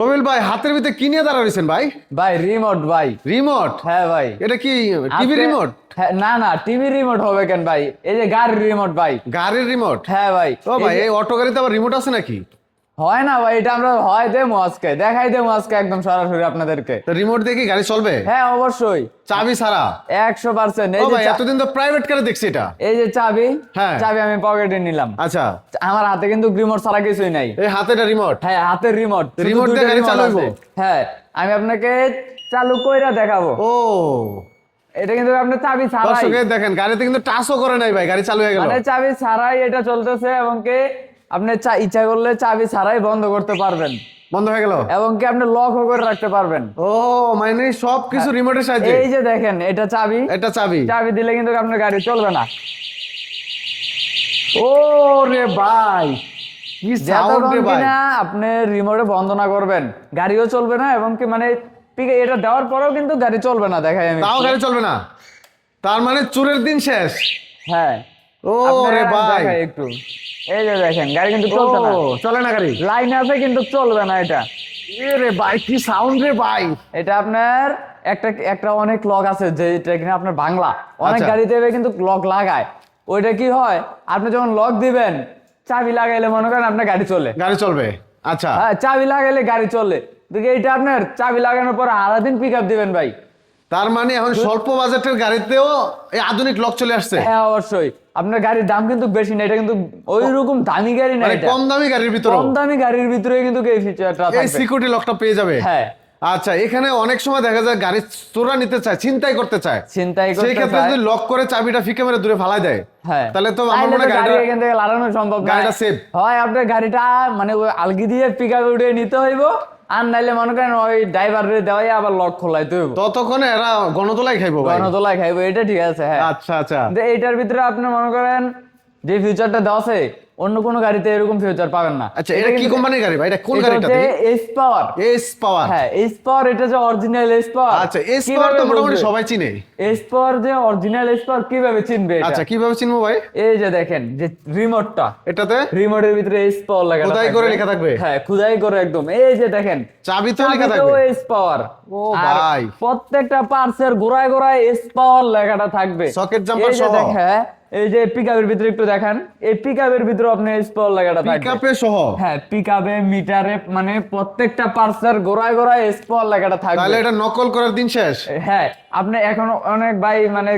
রবিল ভাই, হাতের ভিতরে কি নিয়ে দাঁড়া রয়েছেন ভাই? ভাই রিমোট ভাই। রিমোট? হ্যাঁ ভাই। এটা কি টিভি রিমোট? হ্যাঁ, না না, টিভি রিমোট হবে কেন ভাই? এই যে গাড়ির রিমোট ভাই। গাড়ির রিমোট? হ্যাঁ ভাই। ও ভাই, এই অটো গাড়িতে আবার রিমোট আছে নাকি? হয় না ভাই, এটা আমরা হয় দেবো আজকে, দেখাই দেবো আজকে একদম সরাসরি আপনাদেরকে। তো রিমোট দিয়ে কি গাড়ি চলবে? হ্যাঁ অবশ্যই, চাবি ছাড়া? 100%। ও ভাই, এতদিন তো প্রাইভেট কারে দেখছি এটা। এই যে চাবি, হ্যাঁ। চাবি আমি পকেটে নিলাম। আচ্ছা, আমার হাতে কিন্তু রিমোট ছাড়া কিছুই নাই। এই হাতে এটা রিমোট? হ্যাঁ, হাতের রিমোট। রিমোট দিয়ে গাড়ি চালু হইবো? হ্যাঁ, আমি আপনাকে চালু কইরা দেখাবো। ও, এটা কিন্তু আপনি চাবি ছাড়াই, দর্শক এই দেখেন, গাড়িতে কিন্তু টাচও করে নাই ভাই, গাড়ি চালু হয়ে গেল। মানে চাবি ছাড়াই এটা চলতেছে। এবং কি আপনি ইচ্ছা করলে চাবি ছাড়াই বন্ধ করতে পারবেন, বন্ধ হয়ে গেল। এবং কি আপনি লকও করে রাখতে পারবেন। ও মানে সবকিছু রিমোটের সাহায্যে? এই যে দেখেন, এটা চাবি, এটা চাবি। চাবি দিলে কিন্তু আপনার গাড়ি চলবে না। ও রে ভাই, কি সাউন্ড রে যতক্ষণ ভাই! কিনা আপনি রিমোটে বন্ধ না করবেন, গাড়িও চলবে না। এবং কি মানে এটা দেওয়ার পরেও কিন্তু গাড়ি চলবে না, দেখাই আমি। তাও গাড়ি চলবে না? তার মানে চোরের দিন শেষ। হ্যাঁ। ও আপনার রে ভাই, দেখাই একটু। এই যে দেখেন, গাড়ি কিন্তু চলছে না, চলে না গাড়ি। লাইন আছে কিন্তু চলবে না এটা। এ রে ভাই, কি সাউন্ড রে ভাই! এটা আপনার একটা একটা অনেক লক আছে, যেটা কিনা আপনার বাংলা অনেক আচ্ছা। গাড়িতে কিন্তু লক লাগায়। ওইটা কি হয়, আপনি যখন লক দিবেন, চাবি লাগাইলে মনে করেন আপনার গাড়ি চলে। গাড়ি চলবে? আচ্ছা। হ্যাঁ, চাবি লাগাইলে গাড়ি চলে। দেখে এটা আপনার চাবি লাগানোর পর আধা দিন পিক আপ দিবেন ভাই। তার মানে এখন স্বল্প বাজেটের গাড়িতেও এই আধুনিক লক চলে আসছে। হ্যাঁ অবশ্যই, আপনার গাড়ির দাম কিন্তু বেশি না, এটা কিন্তু ওই রকম দামি গাড়ি না, মানে এটা কম দামি গাড়ির ভিতরে কম দামি গাড়ির ভিতরে কিন্তু এই ফিচারটা এই থাকবে। সিকিউরিটি লকটা পেয়ে যাবে। হ্যাঁ। আচ্ছা, এখানে অনেক সময় দেখা যায় গাড়ি চোরা নিতে চায়, ছিনতাই করতে চায়। চিন্তাই সেই করতে ক্ষেত্রে চায়। যদি লক করে চাবিটা ফিকে মেরে দূরে ফালাই দেয়, হ্যাঁ, তাহলে তো আমার তাইলে মনে হয় গাড়ি গাড়িটা এখান থেকে লাগানো সম্ভব না। গাড়িটা সেফ। হয় আপনার গাড়িটা মানে ওই আলগি দিয়ে পিকআপে উঠিয়ে নিতে হইব, আর নাইলে মনে করেন ওই ড্রাইভারের দেওয়াই আবার লক খোলাইতে হইব। ততক্ষণে এরা গণতোলাই খাইবো ভাই। গণতোলায় খাইবো, এটা ঠিক আছে। হ্যাঁ, আচ্ছা আচ্ছা। কিন্তু এইটার ভিতরে আপনি মনে করেন যে ফিউচারটা দেওয়া আছে, অন্য কোনো গাড়িতে এরকম ফিউচার পাবেন না। আচ্ছা, এটা কি কোম্পানির গাড়ি ভাই? এটা কোন গাড়িটা? S power. S power? হ্যাঁ, এস পাওয়ার, এটা যে অরিজিনাল এস পাওয়ার। আচ্ছা, এস পাওয়ার তো মোটামুটি সবাই চিনে। এস পাওয়ার যে অরিজিনাল এস পাওয়ার কিভাবে চিনবে এটা? আচ্ছা, কিভাবে চিনবো ভাই? এই যে দেখেন, যে রিমোটটা, এটাতে রিমোটের ভিতরে এস পাওয়ার লাগা খোদাই করে লেখা থাকবে? হ্যাঁ, খোদাই করে একদম। এই যে দেখেন, চাবিতেও লেখা থাকবে? চাবিতেও এস পাওয়ার। ও ভাই, প্রত্যেকটা পার্টসের গোড়ায় গোড়ায় এস পাওয়ার লেখাটা থাকবে। সকেট জাম্পার এই যে সহ? দেখেন, এই যে পিকআপের ভিতরে একটু দেখেন, এই পিকআপের ভিতরে আপনি এস পাওয়ার লেখাটা থাকবে। পিকআপে সহ? হ্যাঁ, পিকআপে, মিটারে, মানে প্রত্যেকটা পার্টসের গোড়ায় গোড়ায় এস পাওয়ার লেখাটা থাকবে। তাহলে এটা নকল করার দিন শেষ। হ্যাঁ, আপনি এখন অনেক ভাই মানে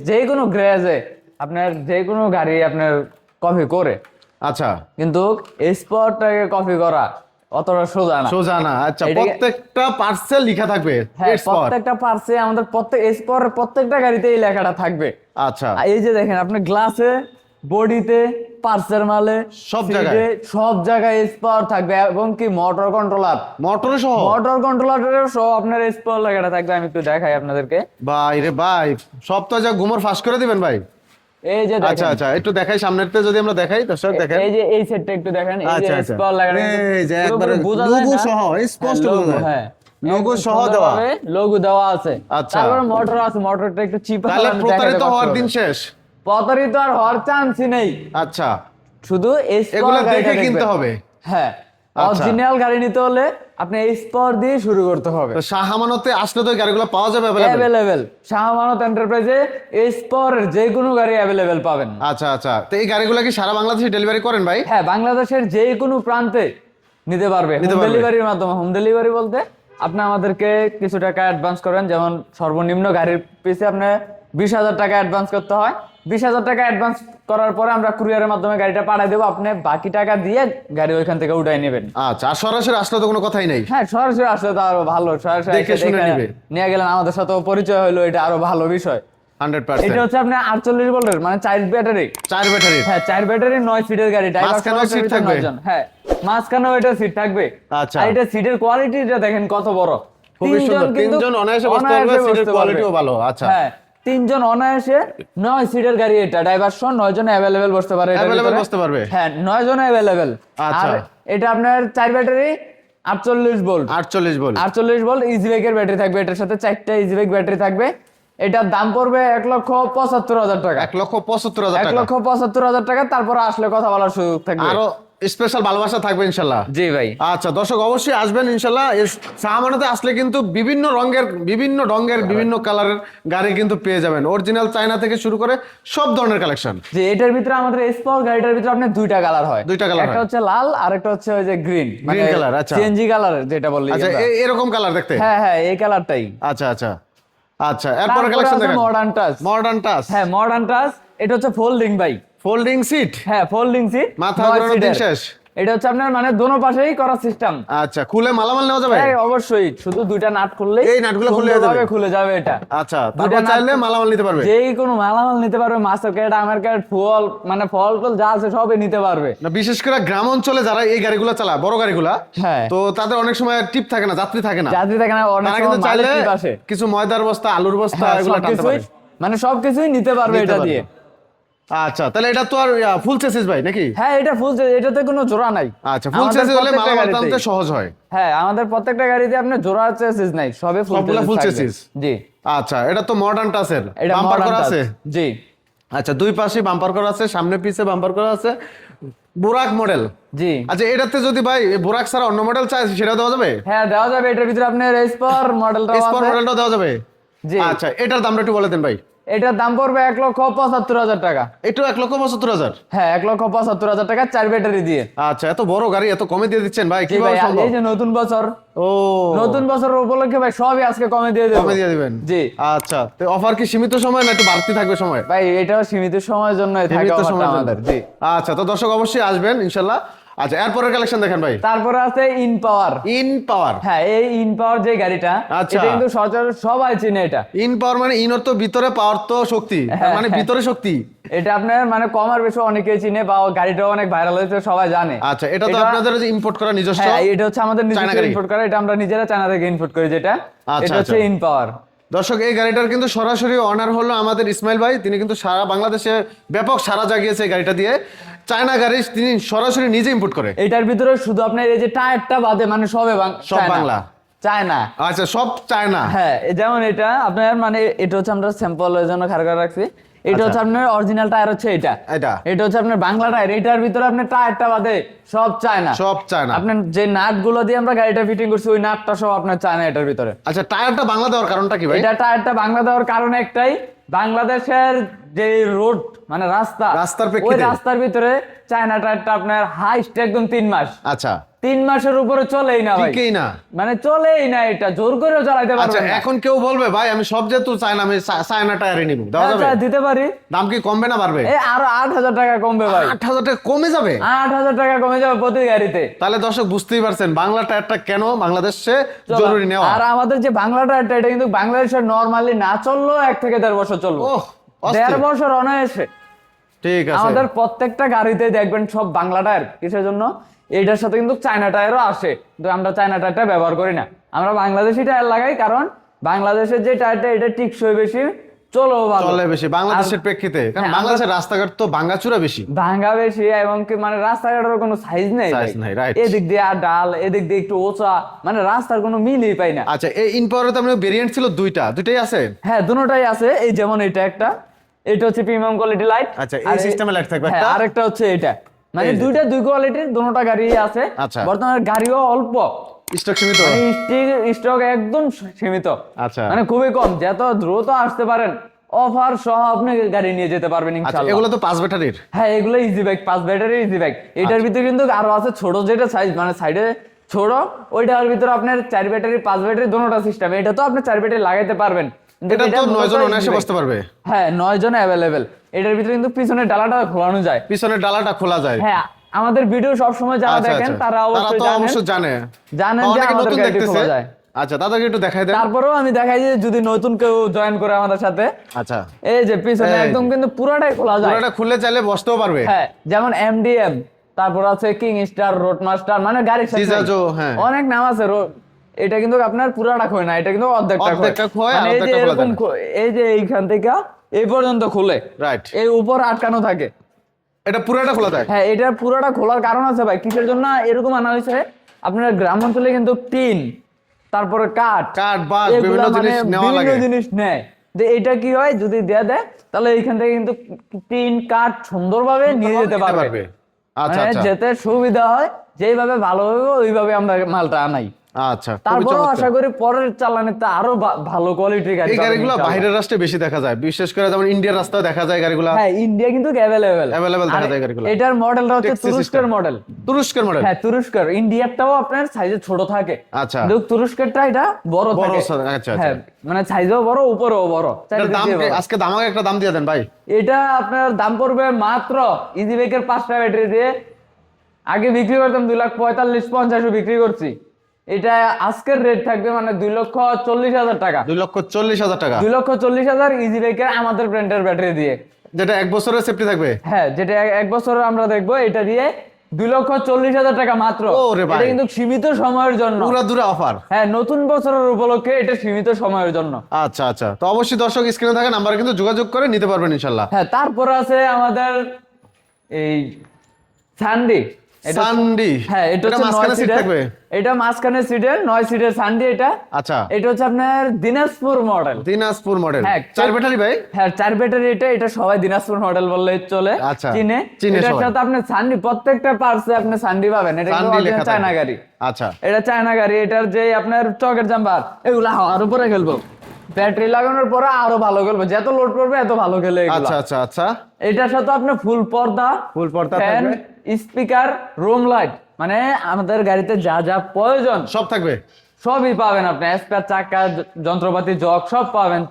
যে কোনো গ্যারেজে আপনার যে কোনো গাড়ি আপনার কপি করে, আচ্ছা, কিন্তু স্পটটাকে কপি করা অতটা সোজা না। সোজা না। আচ্ছা, এটাকে- প্রত্যেকটা পার্সেল লেখা থাকবে হ্যাঁ, এর স্পট? প্রত্যেকটা পার্টসে আমাদের প্রত্যেকটা গাড়িতে এই লেখাটা থাকবে। আচ্ছা, আর এই যে দেখেন, আপনি গ্লাসে, বডিতে, পার্সের মালে, সব সিটে, জায়গায়? সব জায়গায় স্পট থাকবে। এবং কি মোটর কন্ট্রোলার, মোটরে সহ? মোটর কন্ট্রোলারের সব আপনার স্পট লেখাটা থাকবে। আমি একটু দেখাই আপনাদেরকে। ভাই রে ভাই, সব তো যা ঘুমোর ফাঁস করে দিবেন ভাই। এই যে আচ্ছা দেখেন, আচ্ছা, একটু দেখাই সামনেরতে, যদি আমরা দেখাই দর্শক দেখেন। এই যে এই সেটটা একটু দেখেন, এই যে আচ্ছা আচ্ছা, স্পট লাগানো, এই যে পুরোপুরি একবারে বোঝা যায় লোগো না। সহ স্পষ্ট হ্যাঁ, বোঝা যায়। হ্যাঁ, লোগো একদম সহ দেওয়া। সুন্দরভাবে লোগো দেওয়া আছে। আচ্ছা। তারপরে মোটর আছে, মোটরটা একটু চিপ। তাহলে প্রতারিত হওয়ার দিন শেষ। প্রতারিত আর হওয়ার চান্সই নেই। আচ্ছা, শুধু এগুলো দেখে কিনতে হবে? হ্যাঁ, আচ্ছা। অরিজিনাল গাড়ি নিতে হলে আপনি এই স্পট দিয়ে শুরু করতে হবে। তো শাহ আমানতে আসলে তো এই গাড়িগুলো পাওয়া যাবে available? অ্যাভেলেবেল শাহ আমানত এন্টারপ্রাইজে এই স্পটের যে কোনো গাড়ি অ্যাভেলেবেল পাবেন। আচ্ছা আচ্ছা, তো এই গাড়িগুলো কি সারা বাংলাদেশে ডেলিভারি করেন ভাই? হ্যাঁ, বাংলাদেশের যে কোনো প্রান্তে নিতে পারবে, নিতে হোম পারবে। ডেলিভারির মাধ্যমে। হোম ডেলিভারি বলতে আপনি আমাদেরকে কিছু টাকা অ্যাডভান্স করেন, যেমন সর্বনিম্ন গাড়ির পিছে আপনি 20,000 টাকা অ্যাডভান্স করতে হয়। 20,000 টাকা অ্যাডভান্স করার পরে আমরা কুরিয়ারের মাধ্যমে গাড়িটা পাঠিয়ে দেবো, আপনি বাকি টাকা দিয়ে গাড়ি ওইখান থেকে উঠাই নেবেন। আচ্ছা, আর সরাসরি আসলে তো কোনো কথাই নেই। হ্যাঁ, সরাসরি আসলে তো আরো ভালো, সরাসরি দেখে এসে শুনে দেখে নিবে। নিয়ে গেলেন, আমাদের সাথে পরিচয় হলো, এটা আরো ভালো বিষয়। 100%। এটা হচ্ছে আপনার 48 ভোল্টের, মানে 4 ব্যাটারি। 4 ব্যাটারি? হ্যাঁ, 4 ব্যাটারি, 9 সিটের গাড়ি। ড্রাইভার মাঝখানেও সহ সিট ভিতরে থাকবে? 9 জন। হ্যাঁ, মাঝখানেও এটা সিট থাকবে। আচ্ছা। আর এটা সিটের কোয়ালিটিটা দেখেন কত বড়। খুবই সুন্দর। তিনজন অনায়াসে বসতে পারবে, সিটের কোয়ালিটিও ভালো। আচ্ছা, হ্যাঁ, 3 জন অনায়াসে, 9 সিটের গাড়ি এটা। ড্রাইভার সহ 9 জন অ্যাভেলেবেল বসতে পারে এটার Available ভিতরে। বসতে পারবে? হ্যাঁ, 9 জন অ্যাভেলেবেল। আচ্ছা। আর এটা আপনার 4 ব্যাটারি, 48 ভোল্ট। 48 বল? 48 ভোল্ট ইজি বাইকের ব্যাটারি থাকবে এটার সাথে, 4টা ইজি বাইক ব্যাটারি থাকবে। এটার দাম পড়বে 1,75,000 টাকা। 1,75,000 টাকা? 1,75,000 টাকা। তারপর আসলে কথা বলার সুযোগ থাকবে। আরো স্পেশাল ভালোবাসা থাকবে ইনশাল্লাহ। জি ভাই। আচ্ছা দর্শক অবশ্যই আসবেন ইনশাল্লাহ। শাহমানাতে আসলে কিন্তু বিভিন্ন রঙের বিভিন্ন কালারের গাড়ি কিন্তু পেয়ে যাবেন, অরিজিনাল চায়না থেকে শুরু করে সব ধরনের কালেকশন। যে এটার ভিতরে আমাদের স্পোর্ট গাড়িটার ভিতরে আপনার দুইটা কালার হয়, একটা হচ্ছে লাল আর একটা হচ্ছে ওই যে গ্রিন কালার। আচ্ছা সিএনজি কালার যেটা বললি। আচ্ছা এরকম কালার দেখতে? হ্যাঁ এই কালারটাই। আচ্ছা আচ্ছা আচ্ছা এরপর কালেকশন দেখেন। Modern touch. হ্যাঁ মডার্ন টাচ, এটা হচ্ছে ফোল্ডিং ভাই, ফোল্ডিং সিট। হ্যাঁ ফোল্ডিং সিট, মাথা ঘোরানোর দিন শেষ। এটা হচ্ছে আপনার মানে দোনো পাশেই করা সিস্টেম। আচ্ছা খুলে মালামাল নেওয়া যাবে? হ্যাঁ অবশ্যই, শুধু দুইটা নাট খুললেই এই নাটগুলো খুলে যাবে এটা। আচ্ছা তারপর চাইলে মালামাল নিতে পারবে, যেই কোনো মালামাল নিতে পারবে, মাছের ক্যাট, আমের ক্যাট, ফল মানে ফল যা আছে সবই নিতে পারবে। না বিশেষ করে গ্রাম অঞ্চলে যারা এই গাড়িগুলো চালায়, বড় গাড়িগুলো, হ্যাঁ তো তাদের অনেক সময় টিপ থাকে না, যাত্রী থাকে না, অনেক তারা কিন্তু সময় চাইলে টিপ আসে। কিছু ময়দার বস্তা, আলুর বস্তা এগুলো টানতে পারে, মানে সবকিছুই নিতে পারবে এটা দিয়ে। আচ্ছা তাহলে এটা তো আর ফুল চেসিস ভাই নাকি? হ্যাঁ এটা ফুল, এটাতে কোনো জোড়া নাই। আচ্ছা ফুল চেসিস হলে মালামাল টানতে সহজ হয়। হ্যাঁ আমাদের প্রত্যেকটা গাড়িতে আপনার জোড়া চেসিস নাই, সবে ফুল চেসিস। জি আচ্ছা এটা তো মডার্ন টাচের, এটা বাম্পার করা আছে? জি। আচ্ছা দুই পাশে বাম্পার করা আছে, সামনে পিছে বাম্পার করা আছে, বুরাক মডেল। জি আচ্ছা এটাতে যদি ভাই বুরাক ছাড়া অন্য মডেল চাই সেটা দেওয়া যাবে? হ্যাঁ দেওয়া যাবে, এটার ভিতরে আপনার স্পোর্ট মডেলটাও আছে। স্পোর্ট মডেলটা দেওয়া যাবে? জি। আচ্ছা এটার দামটা একটু বলে দেন ভাই। এটার দাম পড়বে 1,75,000 টাকা। একটু 1,75,000? হ্যাঁ 1,75,000 টাকা 4 ব্যাটারি দিয়ে। আচ্ছা এত বড় গাড়ি এত কমে দিয়ে দিচ্ছেন ভাই, কিভাবে সম্ভব? এই যে নতুন বছর, ও নতুন বছরের উপলক্ষে ভাই সবই আজকে কমে দিয়ে দেব। কমে দিয়ে দিবেন? জি। আচ্ছা তো অফার কি সীমিত সময় না একটু বাড়তি থাকবে সময়? ভাই এটাও সীমিত সময়ের জন্যই থাকে অফারটা আমাদের। জি। আচ্ছা তো দর্শক অবশ্যই আসবেন ইনশাআল্লাহ। আচ্ছা এরপরের কালেকশন দেখেন ভাই। তারপরে আছে ইন পাওয়ার। ইন পাওয়ার? হ্যাঁ এই ইন পাওয়ার যে গাড়িটা, আচ্ছা এটা কিন্তু সচরাচর সবাই চিনে। এটা ইন পাওয়ার মানে ইন অর্থ ভিতরে, পাওয়ার তো শক্তি, মানে ভিতরে শক্তি। এটা আপনার মানে কম আর বেশি অনেকেই চিনে, বা গাড়িটাও অনেক ভাইরাল হয়েছে, সবাই জানে। আচ্ছা এটা তো আপনাদের যে ইম্পোর্ট করা নিজস্ব? হ্যাঁ এটা হচ্ছে আমাদের নিজস্ব ইম্পোর্ট করা, এটা আমরা নিজেরা চায়না থেকে ইম্পোর্ট করি যেটা। এটা হচ্ছে ইন পাওয়ার। দর্শক এই গাড়িটার কিন্তু সরাসরি অনার হলো আমাদের ইসমাইল ভাই, তিনি কিন্তু সারা বাংলাদেশে ব্যাপক সারা জাগিয়েছে এই গাড়িটা দিয়ে। চায়না গাড়ি তিনি সরাসরি নিজে ইম্পোর্ট করে। এটার ভিতরে শুধু আপনার এই যে টায়ারটা বাদে মানে সব বাংলা, চায়না। আচ্ছা সব চায়না। হ্যাঁ যেমন এটা আপনার মানে এটা হচ্ছে আমরা স্যাম্পলের জন্য খাড়া করে রাখছি। এটা হচ্ছে আপনার অরিজিনাল টায়ার হচ্ছে এটা হচ্ছে আপনার বাংলা টায়ার। এটার ভিতরে আপনার টায়ারটা বাদে সব চায়না, সব চায়না। আপনার যে নাট গুলো দিয়ে আমরা গাড়িটা ফিটিং করছি ওই নাটটা সব আপনার চায়না এটার ভিতরে। আচ্ছা টায়ারটা বাংলা দেওয়ার কারণটা কি ভাই? এটা টায়ারটা বাংলা দেওয়ার কারণ একটাই, বাংলাদেশের যে রোড মানে রাস্তার প্রেক্ষিতে ওই রাস্তার ভিতরে চায়না টায়ারটা আপনার হাইস্ট একদম 3 মাস। আচ্ছা 3 মাসের উপরে চলেই না ভাই, ঠিকই না, মানে চলেই না, এটা জোর করেও চালাতে পারবে না। আচ্ছা এখন কেউ বলবে ভাই আমি সব যেহেতু চায়না, আমি চায়না টায়ারই নিব, দেওয়া যাবে? আচ্ছা দিতে পারি। দাম কি কমবে না বাড়বে? এই আরো 8,000 টাকা কমবে ভাই। 8,000 টাকা কমে যাবে? 8,000 টাকা কমে যাবে প্রতি গাড়িতে। তাহলে দর্শক বুঝতেই পারছেন বাংলা টায়ারটা কেন বাংলাদেশে জরুরি নেওয়া। আর আমাদের যে বাংলা টায়ারটা এটা কিন্তু বাংলাদেশের নরমালি না চললেও 1 থেকে 1.5 বছর চলবে। 1.5 বছর অনায়াসে। ঠিক আছে। আমাদের প্রত্যেকটা গাড়িতে দেখবেন সব বাংলা টায়ার। কিসের জন্য? এটার সাথে কিন্তু চায়না টায়ারও আসে, কিন্তু আমরা চায়না টায়ারটা ব্যবহার করি না, আমরা বাংলাদেশি টায়ার লাগাই। কারণ বাংলাদেশের যে টায়ারটা এটা টিকসই বেশি, চলো ভালো, চলে বেশি বাংলাদেশের প্রেক্ষিতে। কারণ বাংলাদেশের রাস্তাঘাট তো ভাঙাচুরা বেশি, ভাঙা বেশি, এবং কি মানে রাস্তাঘাটের কোনো সাইজ নেই, এদিক দিয়ে আর ডাল, এদিক দিয়ে একটু ওচা, মানে রাস্তার কোনো মিলই পাই না। আচ্ছা এই ইনপাওয়ারে তো আপনার ভেরিয়েন্ট ছিল দুইটাই আছে? হ্যাঁ দুটোটাই আছে। এই যেমন এটা একটা, এটা হচ্ছে প্রিমিয়াম কোয়ালিটি লাইট। আচ্ছা এই সিস্টেমে লাইট থাকবে একটা, আরেকটা হচ্ছে এটা, মানে দুইটা দুই কোয়ালিটির দুটোটা গাড়ি আছে। বর্তমানে গাড়িও অল্প, স্টক সীমিত, স্টক একদম সীমিত। আচ্ছা মানে খুবই কম, যত দ্রুত আসতে পারেন অফার সহ আপনি গাড়ি নিয়ে যেতে পারবেন ইনশাআল্লাহ। এগুলো তো 5 ব্যাটারির? হ্যাঁ এগুলো easy bike, 5 battery easy bike. এটার ভিতরে কিন্তু আরো আছে ছোট যেটা সাইজ, মানে সাইডে ছোট, ওইটার ভিতরে আপনার 4 ব্যাটারি 5 ব্যাটারি দুটোটা সিস্টেম। এটা তো আপনি 4 ব্যাটারি লাগাইতে পারবেন, এটা তো 9 জন অনায়াসে বসতে পারবে। হ্যাঁ 9 জন अवेलेबल। এটার ভিতরে কিন্তু পিছনের ডালাটা খোলানো যায়, পিছনের ডালাটা খোলা যায়। হ্যাঁ আমাদের ভিডিও সব সময় যারা দেখেন তারা অবশ্যই জানেন যে আমাদের গাড়ি খোলা যায়। আচ্ছা দাদাকে একটু দেখাই দেন। তারপরেও আমি দেখাই যে যদি নতুন কেউ জয়েন করে আমাদের সাথে। আচ্ছা এই যে পিছনে একদম কিন্তু পুরাটাই খোলা যায়, পুরাটা খুলে চাইলে বসতেও পারবে। হ্যাঁ যেমন এমডিএম, তারপর আছে কিং স্টার, রোড মাস্টার, মানে গাড়ির সাথে অনেক নাম আছে। এটা কিন্তু আপনার পুরাটা খোয় না, এটা কিন্তু অর্ধেকটা খোয়। মানে এই যে এরকম, এই যে এইখান থেকে এই পর্যন্ত খুলে, রাইট, এই উপর আটকানো থাকে, এটা পুরাটা খোলা থাকে। হ্যাঁ এটা পুরাটা খোলার কারণ আছে ভাই, কিসের জন্য এরকম আনা হয়েছে? আপনার গ্রাম অঞ্চলে কিন্তু টিন, তারপরে কাঠ বাঁশ বিভিন্ন জিনিস নেওয়া লাগে, বিভিন্ন জিনিস নেয়। এটা কি হয় যদি দেয় তাহলে এইখান থেকে কিন্তু টিন কাঠ সুন্দরভাবে নিয়ে যেতে পারবে। আচ্ছা, মানে আচ্ছা। যেতে সুবিধা হয়, যেইভাবে ভালো হবে ওইভাবে আমরা মালটা আনাই। আচ্ছা, খুবই তারপরেও চমৎকার। আশা করি পরের চালানিতে আরো ভালো কোয়ালিটির গাড়ি এই পাবেন গাড়িগুলো ইনশাআল্লাহ। বাইরের রাষ্ট্রে বেশি দেখা যায়, বিশেষ করে যেমন ইন্ডিয়ার রাস্তায় দেখা যায় গাড়িগুলো। হ্যাঁ, ইন্ডিয়া কিন্তু অ্যাভেলেবেল Available দেখা যায় গাড়িগুলো। এটার মডেলটা হচ্ছে Taxi তুরস্কের system। মডেল। তুরস্কের মডেল। হ্যাঁ, তুরস্কের। ইন্ডিয়ারটাও আপনার সাইজে ছোট থাকে, আচ্ছা। কিন্তু তুরস্কেরটা এটা বড় বড় থাকে। আচ্ছা, আচ্ছা। হ্যাঁ, মানে সাইজও বড়, উপরেও বড়, এটার চারিদিক দাম দিয়ে বড়। আজকে দামাকে একটা দাম দিয়ে দেন ভাই। এটা আপনার দাম পড়বে মাত্র ইজি বাইকের 5টা ব্যাটারি দিয়ে আগে বিক্রি করতাম 2,45,50 বিক্রি করছি। এটা আজকের রেট থাকবে মানে 2,40,000 টাকা। 2,40,000 টাকা, 2,40,000 ইজি বাইকের আমাদের ব্র্যান্ডের ব্যাটারি দিয়ে। যেটা 1 বছরের সেফটি থাকবে। হ্যাঁ, যেটা এক বছর আমরা দেখবো, এটা দিয়ে 2,40,000 টাকা মাত্র। ওরে ভাই। এটা কিন্তু সীমিত সময়ের জন্য। পুরা দূরে অফার। হ্যাঁ, নতুন বছরের উপলক্ষে এটা সীমিত সময়ের জন্য। আচ্ছা, আচ্ছা। তো অবশ্যই দর্শক স্ক্রিনে থাকা নাম্বারে কিন্তু যোগাযোগ করে নিতে পারবেন ইনশাআল্লাহ। হ্যাঁ, তারপর আছে আমাদের এই সানডি। সানডি। হ্যাঁ, এটা হচ্ছে মাঝখানে 9 সিট সিটের। থাকবে। এটা মাঝখানে সিটের 9 সিটের সানডি। এটা আচ্ছা, এটা হচ্ছে আপনার দিনাজপুর মডেল। দিনাজপুর মডেল। হ্যাঁ, 4 ব্যাটারি ভাই। হ্যাঁ, 4 ব্যাটারি। এটা সবাই দিনাজপুর মডেল বললে চলে। আচ্ছা, চিনে চিনে এটার সবাই। সাথে আপনি সানডি, প্রত্যেকটা পার্টসে আপনি সানডি পাবেন। এটা কিন্তু সানডি লেখা অরিজিনাল চায়না থাকবে। গাড়ি। আচ্ছা, এটা চায়না গাড়ি। এটার যে আপনার চকের জাম্পার এগুলা আর উপরে খেলবো, ব্যাটারি লাগানোর পরে আরো ভালো খেলবো, যত লোড করবে এত ভালো খেলে এগুলা। আচ্ছা, আচ্ছা, আচ্ছা। এটার সাথে আপনার ফুল পর্দা, ফুল পর্দা ফ্যান, থাকবে। স্পিকার, রুম লাইট, মানে আমাদের গাড়িতে যা যা প্রয়োজন সব থাকবে। সবই পাবেন আপনি। স্পেয়ার চাকা, যন্ত্রপাতি, জগ সব পাবেন,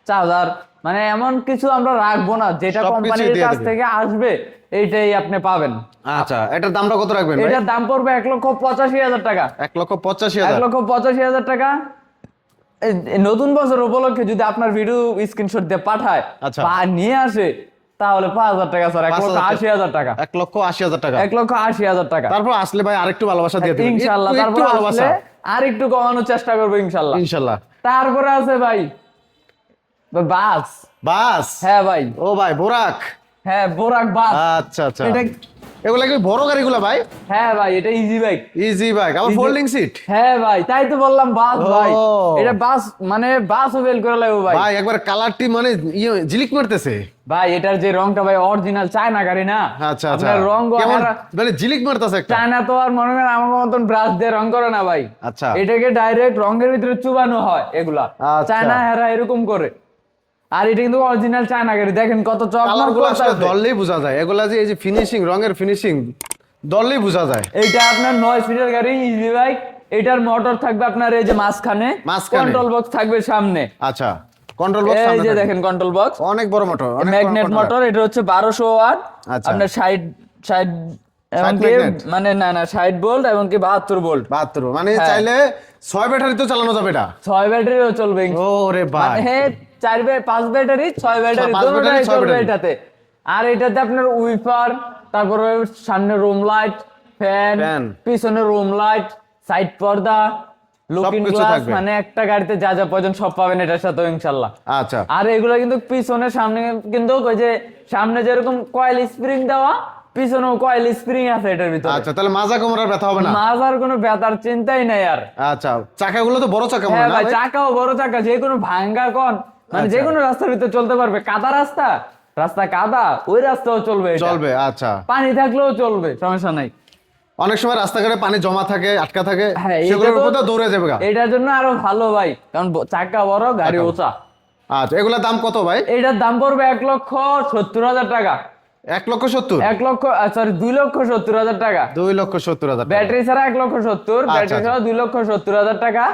চার্জার, মানে এমন কিছু আমরা রাখবো না যেটা সবকিছুই কোম্পানির দিয়ে কাছ দিবে। থেকে আসবে এইটাই আপনি পাবেন। আচ্ছা, এটার দামটা কত রাখবেন ভাই? এটার দাম পড়বে 1,85,000 টাকা। 1,85,000। 1,85,000 টাকা। এই নতুন বছর উপলক্ষে যদি আপনার ভিডিও স্ক্রিনশট দিয়ে পাঠায় আচ্ছা। বা নিয়ে আসে, তাহলে 5,000 টাকা স্যার, 1,80,000 টাকা। 1,80,000 টাকা। 1,80,000 টাকা। তারপর আসলে ভাই আরেকটু ভালোবাসা দিয়ে দিবেন। ইনশাআল্লাহ একটু তারপর ভালোবাসা। আসলে আর একটু কমানোর চেষ্টা করবো ইনশাআল্লাহ। ইনশাআল্লাহ। তারপরে আছে ভাই বাস। বাস। হ্যাঁ ভাই, ও ভাই, বোরাক। হ্যাঁ, বোরাক বাস। আচ্ছা, আচ্ছা। এটা এগুলা কি বড় গাড়িগুলা ভাই? হ্যাঁ ভাই, এটা ইজি বাইক। ইজি বাইক, আবার ফোল্ডিং সিট। হ্যাঁ ভাই, তাই তো বললাম বাস ও। ভাই। এটা বাস, মানে বাসও বেল করে লাগবে ভাই। ভাই একবার কালারটি মানে ঝিলিক মারতেছে। ভাই এটার যে রংটা ভাই অরিজিনাল চায়না গাড়ি না। আচ্ছা, আচ্ছা। আপনার রং কেমন মানে ঝিলিক মারতেছে একটা। চায়না তো আর মনে করেন আমার মতন ব্রাশ দিয়ে রং করে না ভাই। আচ্ছা। এটাকে ডাইরেক্ট রঙের ভিতরে চুবানো হয় এগুলা। আচ্ছা। চায়না হেরা এরকম করে। আর এটা কিন্তু অরিজিনাল চায়না গাড়ি। দেখেন কত কালার চকমক গুলো আসলে করতেছে। ধরলেই বোঝা যায়, এগুলা যে এই যে ফিনিশিং, রঙের ফিনিশিং ধরলেই বোঝা যায়। এইটা আপনার 9 সিটের গাড়ি, ইজি বাইক। এটার মোটর থাকবে আপনার এই যে মাঝখানে, মাঝখানে। কন্ট্রোল বক্স থাকবে সামনে। আচ্ছা, কন্ট্রোল বক্স এই সামনে যে থাকবে। দেখেন কন্ট্রোল বক্স, অনেক বড় মোটর, অনেক বড় ম্যাগনেট মোটর। এটা হচ্ছে 1200 ওয়াট। আচ্ছা। আপনার 60 এমনকি magnet? মানে না 60 ভোল্ট এমনকি 72 ভোল্ট। 72 মানে হ্যাঁ। চাইলে 6 ব্যাটারি তো চালানো যাবে এটা। 6 ব্যাটারিও চলবে। ওরে ভাই। মানে 5 ব্যাটারি 6 ব্যাটারি 5 দুটোটাই ব্যাটারি, 6 চলবে ব্যাটারি। এটাতে। আর এটাতে আপনার উইপার, তারপরে সামনে রুম লাইট, Fan। ফ্যান, পিছনে রুম লাইট, সাইড পর্দা, লুকিং সবকিছু গ্লাস, থাকবে। মানে একটা গাড়িতে যা যা প্রয়োজন সব পাবেন এটার সাথে ইনশাআল্লাহ। আচ্ছা, আর এগুলো কিন্তু পিছনে, সামনে কিন্তু ওই যে সামনে যেরকম কয়েল স্প্রিং দেওয়া, পিছনেও কয়েল স্প্রিং আছে এটার ভিতরে। আচ্ছা। তাহলে মাজা কোমরের ব্যথা হবে না। মাজার কোনো ব্যথার চিন্তাই নাই আর। আচ্ছা, চাকাগুলো তো বড় চাকা মনে হ্যাঁ হয় না ভাই, ভাই? চাকাও বড় চাকা, যে কোনো ভাঙ্গা কোন মানে আচ্ছা। যে কোনো রাস্তার ভিতরে চলতে পারবে। কাদা রাস্তা, রাস্তা কাদা, ওই রাস্তাও চলবে এটা। চলবে। আচ্ছা। পানি থাকলেও চলবে, সমস্যা নাই। অনেক সময় রাস্তাঘাটে পানি জমা থাকে, আটকা থাকে, হ্যাঁ, সেগুলোর এটা তো- উপর দিয়ে দৌড়ে যাবে গা। এটার জন্য আরো ভালো ভাই, কারণ চাকা বড়, গাড়ি চাকা। উঁচা। আচ্ছা, এগুলোর দাম কত ভাই? এটার দাম পড়বে 1,70,000 টাকা। 1,70,000। 2,70,000 টাকা। 2,70,000 টাকা। ব্যাটারি ছাড়া 1,70,000, ব্যাটারি আচ্ছা। ছাড়া 2,70,000 টাকা।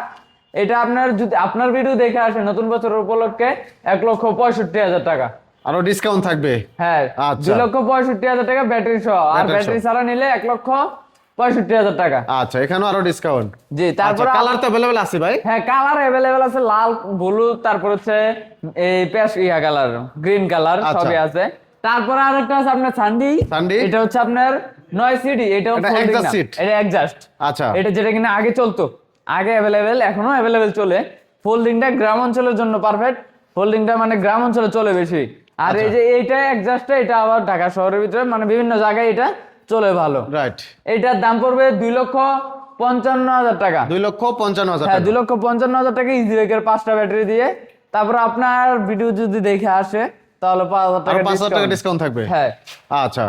এটা আপনার যদি আপনার ভিডিও দেখে আসে নতুন বছর উপলক্ষে 1,65,000 টাকা। আরো ডিসকাউন্ট থাকবে। হ্যাঁ, আচ্ছা। 2,65,000 টাকা ব্যাটারি সহ। আর ব্যাটারি ব্যাটারি সহ। ছাড়া নিলে 1,65,000 টাকা। আচ্ছা, এখানেও আরো ডিসকাউন্ট। জি, তারপর কালার তো अवेलेबल আছে ভাই? হ্যাঁ, কালার অ্যাভেলেবেল আছে, লাল, হলুদ, তারপর হচ্ছে এই কালার, গ্রিন কালার আচ্ছা। সবই আছে। তারপর আরেকটা আছে আপনার সানডি। সানডি। এটা হচ্ছে আপনার 9 সিডি। এটাও এটা folding exhaust না। seat। এটা এক্সাস্ট। আচ্ছা। এটা যেটা কিনা আগে চলতো, আগে অ্যাভেলেবেল, এখনো অ্যাভেলেবেল চলে। ফোল্ডিংটা গ্রাম অঞ্চলের জন্য পারফেক্ট। ফোল্ডিংটা মানে গ্রাম অঞ্চলে চলে বেশি। আর এই যে এইটা এক্সাস্টটা, এটা আবার ঢাকা শহরের ভিতরে মানে বিভিন্ন জায়গায় এটা চলে ভালো। রাইট। এটার দাম পড়বে 2,55,000 টাকা। 2,55,000 হ্যাঁ, টাকা। 2,55,000 টাকা ইজি বাইকের 5টা ব্যাটারি দিয়ে। তারপর আপনার ভিডিও যদি দেখে আসে তাহলে 5,000 আর টাকা 5,000 টাকা ডিসকাউন্ট থাকবে। হ্যাঁ। আচ্ছা।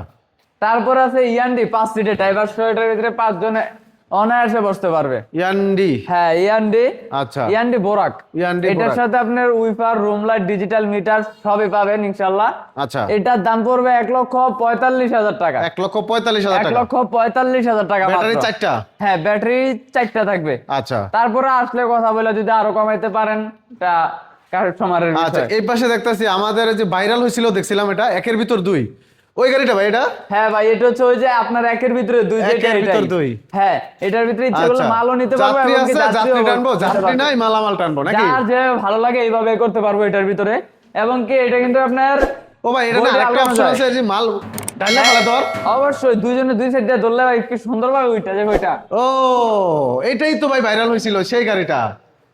তারপর আছে ইয়ান্ডি 5 সিটের ড্রাইভার সহ, এটার ভিতরে 5 জনে অনায়াসে বসতে পারবে। ইয়ান্ডি, হ্যাঁ ইয়ান্ডি, আচ্ছা ইয়ান্ডি বোরাক। ইয়ান্ডি এটার বোরাক। সাথে আপনার উইফার, রুম লাইট, ডিজিটাল মিটার সবই পাবেন ইনশাআল্লাহ। আচ্ছা এটার দাম পড়বে 1,45,000 টাকা। 1,45,000 টাকা। 1,45,000 টাকা ব্যাটারি মাত্র। 4টা। হ্যাঁ ব্যাটারি 4টা থাকবে। আচ্ছা তারপরে আসলে কথা বলে যদি আরো কমাইতে পারেন এটা কাস্টমারের আচ্ছা, বিষয়। এই পাশে দেখতেছি আমাদের যে ভাইরাল হয়েছিল, দেখছিলাম এটা একের ভিতর দুই, ওই গাড়িটা ভাই এটা? হ্যাঁ ভাই, এটা হচ্ছে ওই যে আপনার একের ভিতরে দুই, যেটা একের ভিতর এটাই। দুই। হ্যাঁ এটার ভিতরে ইচ্ছে করলে আচ্ছা, মালও নিতে পারবো, যাত্রী এমনকি আছে, যাত্রী যাত্রীও টানবো, নিতে যাত্রী পারবো। নাই মালামাল টানবো নাকি? যার যে ভালো লাগে এইভাবে করতে পারবো এটার ভিতরে। এবং কি এটা কিন্তু আপনার ও ভাই এটা না বডি আরেকটা আলাদা অপশন যায়। আছে যে মাল ডাইলে ফেলা ধর। অবশ্যই দুইজনে দুই সাইড দিয়ে ধরলে ভাই কি সুন্দরভাবে উইটা যাবে ওইটা। ও এটাই তো ভাই ভাইরাল হয়েছিল সেই গাড়িটা।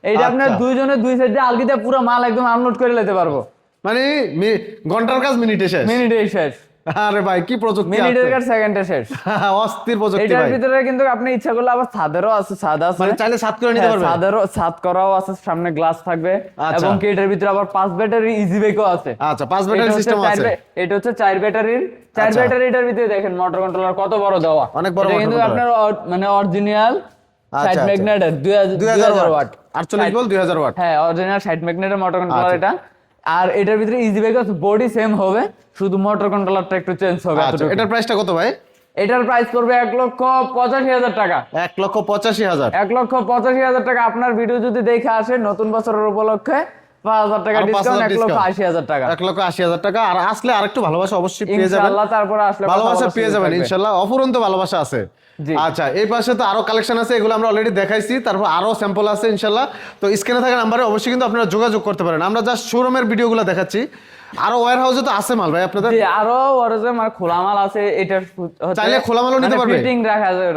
এইটা আপনার আচ্ছা। দুইজনে দুই সাইড দিয়ে আলগিতে পুরো মাল একদম আনলোড করে নিতে পারবো, মানে ঘন্টার কাজ মিনিটে শেষ। মিনিটে শেষ। আরে ভাই কি প্রযুক্তি! মিনিটের কাজ সেকেন্ডে শেষ। অস্থির প্রযুক্তি এটার ভাই। ভিতরে কিন্তু আপনি ইচ্ছা করলে আবার ছাদেরও আছে, ছাদ আছে, মানে চাইলে সাত করে নিতে হ্যাঁ, পারবে। ছাদেরও ছাদ করাও আছে, সামনে গ্লাস থাকবে। আচ্ছা। এবং কি এটার ভিতরে আবার 5 ব্যাটারি ইজি বাইকও আছে। আচ্ছা 5 ব্যাটারি এটা হচ্ছে সিস্টেম আছে। এটা হচ্ছে 4 ব্যাটারির, 4 আচ্ছা। ব্যাটারিটার ভিতরে দেখেন মোটর কন্ট্রোলার কত বড় দেওয়া। অনেক বড় এটা motor কিন্তু controller। আপনার মানে অরিজিনাল আচ্ছা, 60 আচ্ছা। ম্যাগনেটের 2000 ওয়াট, 48 ভোল্ট 2000 ওয়াট। হ্যাঁ অরিজিনাল 60 ম্যাগনেটের মোটর কন্ট্রোলার আচ্ছা। এটা। আর এটার ভিতরে ইজি বাইক আছে, বডি সেম হবে, শুধু মোটর কন্ট্রোলারটা একটু চেঞ্জ হবে আচ্ছা এতটুকু। এটার প্রাইসটা কত ভাই? এটার প্রাইস পড়বে 1,85,000 টাকা। 1,85,000। 1,85,000 টাকা। আপনার ভিডিও যদি দেখে আসে নতুন বছরের উপলক্ষে 5,000 টাকা আর 5,000 ডিসকাউন্ট, discount। 1,80,000 টাকা 1,80,000 টাকা। আর আসলে আরেকটু ভালোবাসা অবশ্যই পেয়ে যাবেন। ইনশাআল্লাহ। তারপরে আসলে কথা ভালোবাসা বলার পেয়ে সুযোগ যাবেন থাকবে। ইনশাআল্লাহ, অফুরন্ত ভালোবাসা আছে। জি। আচ্ছা এই পাশে তো আরো কালেকশন আছে, এগুলো আমরা অলরেডি দেখাইছি, তারপর আরো স্যাম্পল আছে ইনশাআল্লাহ। তো স্ক্রিনে থাকা নাম্বারে অবশ্যই কিন্তু আপনারা যোগাযোগ করতে পারেন। আমরা জাস্ট শোরুমের ভিডিওগুলো দেখাচ্ছি, আরো ওয়্যার হাউসে তো আছে মাল ভাই আপনাদের। জি, আরো ওরজে মানে খোলা মাল আছে। এটার চাইলে খোলা মালও নিতে পারবে? ফিটিং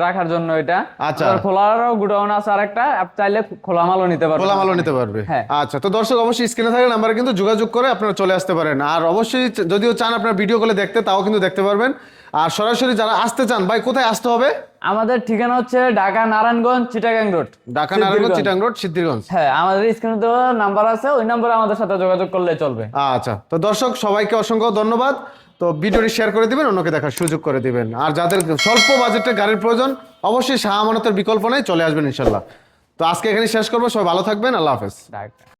রাখার জন্য এটা। আচ্ছা। আর খোলারও গুডাউন আছে আরেকটা, আপনি চাইলে খোলা মালও নিতে পারবেন। খোলা মালও নিতে পারবে। হ্যাঁ। আচ্ছা তো দর্শক অবশ্যই স্ক্রিনে থাকা নাম্বারে কিন্তু যোগাযোগ করে আপনারা চলে আসতে পারেন। আর অবশ্যই যদিও চান আপনার ভিডিও কলে দেখতে, তাও কিন্তু দেখতে পারবেন। আর সরাসরি যারা আসতে চান ভাই কোথায় আসতে হবে? আমাদের ঠিকানা হচ্ছে ঢাকা নারায়ণগঞ্জ চিটাগাং রোড। ঢাকা নারায়ণগঞ্জ চিটাং রোড সিদ্ধিরগঞ্জ। হ্যাঁ আমাদের স্ক্রিনে তো নাম্বার আছে, ওই নম্বরে আমাদের সাথে যোগাযোগ করলে চলবে। আচ্ছা তো দর্শক সবাইকে অসংখ্য ধন্যবাদ। তো ভিডিওটি শেয়ার করে দিবেন, অন্যকে দেখার সুযোগ করে দিবেন। আর যাদের স্বল্প বাজেটে গাড়ির প্রয়োজন অবশ্যই শাহ আমানতের বিকল্প নেই, চলে আসবেন ইনশাল্লাহ। তো আজকে এখানে শেষ করবো, সবাই ভালো থাকবেন, আল্লাহ হাফেজ। ঢাকা।